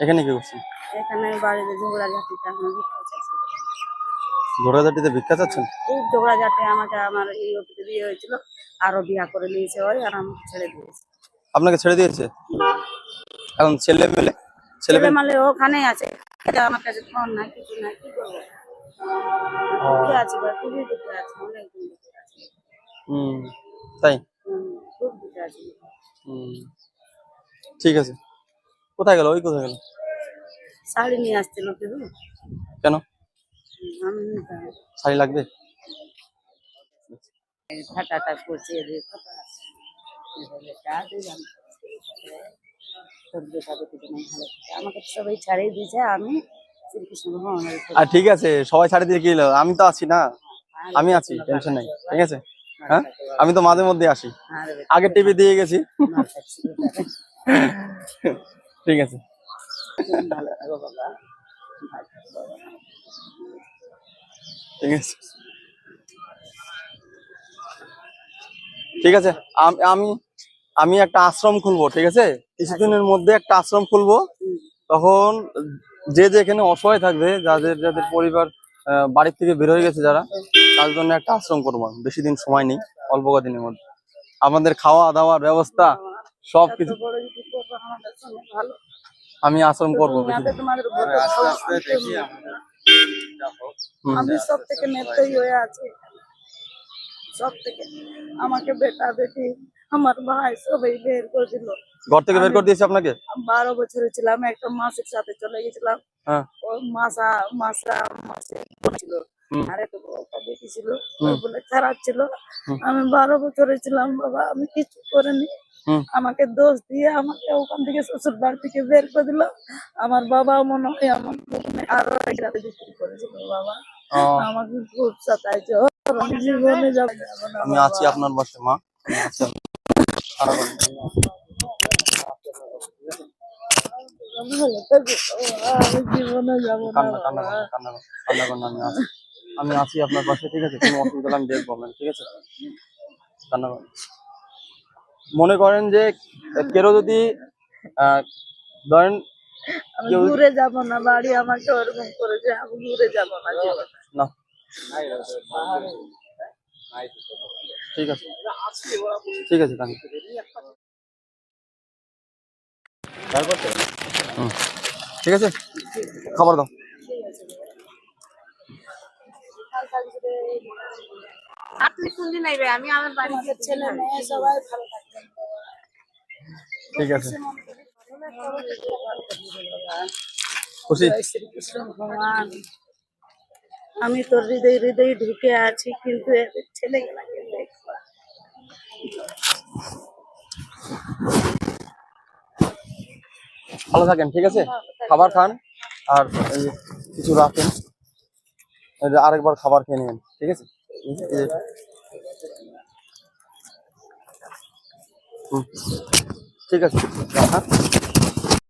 এখানে কি করছেন? এখানে বাড়িতে ঝগড়াঝাটিতে আমার ভিক্ষা চাইছে। ঝগড়াঝাটিতে ভিক্ষা চাচ্ছেন? খুব ঝগড়াঝাটি, আমাকে আমার এই অফিসে বিয়ে হয়েছিল, আরো বিয়া করে নিয়েছে ওই, আর আমাকে ছেড়ে দিয়েছে। আপনাকে ছেড়ে দিয়েছে? এখন ছেলে মালে ওখানেই আছে, আমার কাছে ফোন নাই, কিছু নাই, কি করবো? দুঃখে আছে বা খুবই দুঃখে আছে, অনেক দুঃখে আছে। তাই? খুব দুঃখে আছে। ঠিক আছে। কোথায় গেল? ওই কোথায় গেল? শাড়ি নিয়ে আসছিল কেউ। কেন? আমি শাড়ি লাগবে? ফাটাটা করছে, আমাকে সবাই ছাড়িয়ে দিয়েছে। আমি শ্রীকৃষ্ণ ভগবানের। আর ঠিক আছে, সবাই ছাড়ি দিয়ে কি হলো? আমি তো আছি না, আমি আছি, টেনশন নাই। ঠিক আছে, হ্যাঁ, আমি তো মাঝে মধ্যে আসি, আগে টিভি দিয়ে গেছি। ঠিক আছে, ঠিক আছে, ঠিক আছে। আমি আমি একটা আশ্রম খুলবো, ঠিক আছে? কিছুদিনের মধ্যে একটা আশ্রম খুলবো। তখন যে যেখানে অসহায় থাকবে, যাদের যাদের পরিবার বাড়ির থেকে বের হয়ে গেছে, যারা, তার জন্য একটা আশ্রম করবো। বেশি দিন সময় নেই, অল্প কদিনের মধ্যে। আমাদের খাওয়া দাওয়ার ব্যবস্থা সবকিছু আমি আশ্রম করবো। আমি সব থেকে নেতাই হয়ে আছি, সব থেকে। আমাকে বেটা বেটি আমার ভাই সবাই বের করে দিল ঘর থেকে। বের করে দিয়েছে আপনাকে? 12 বছরের ছিলাম, একটা মাসের সাথে চলে গেছিলাম। ওই মাসা ছিল, আর একটা বেটি ছিল, বলে খারাপ ছিল। আমি 12 বছরের ছিলাম বাবা, আমি কিছু করিনি। আমাকে দোষ দিয়ে আমাকে ওখান থেকে শ্বশুর বাড়ি থেকে বের করে দিল। আমার বাবা মনে হয় আমার আরো বিক্রি করেছিল বাবা। আমাকে খুব সাতাইছে, জীবনে যাবে। আমি আছি আপনার পাশে মা, জীবনে যাবো না, আমি আছি আপনার পাশে, ঠিক আছে? কোনো অসুবিধা আমি দেখবো আপনাকে, ঠিক আছে? কান্না করেন। মনে করেন যে কেউ যদি ধরেন আমি ঘুরে যাব না, বাড়ি আমাকে ওরকম করেছে, আমি ঘুরে যাব না না। ঠিক আছে, ঠিক আছে, ঠিক আছে, খাবার দাও। আপনি শুনতে নাইবে, আমি আমার বাড়িতে ছেলে মেয়ে সবাই ভালো থাকবেন। ঠিক আছে, খুশি? শ্রীকৃষ্ণ ভগবান, আমি তোর হৃদয় হৃদয় ঢুকে আছি, কিন্তু ছেলে ভালো থাকেন, ঠিক আছে? খাবার খান আর কিছু রাখেন, আরেকবার খাবার খেয়ে নেবেন, ঠিক আছে? ঠিক আছে, হ্যাঁ।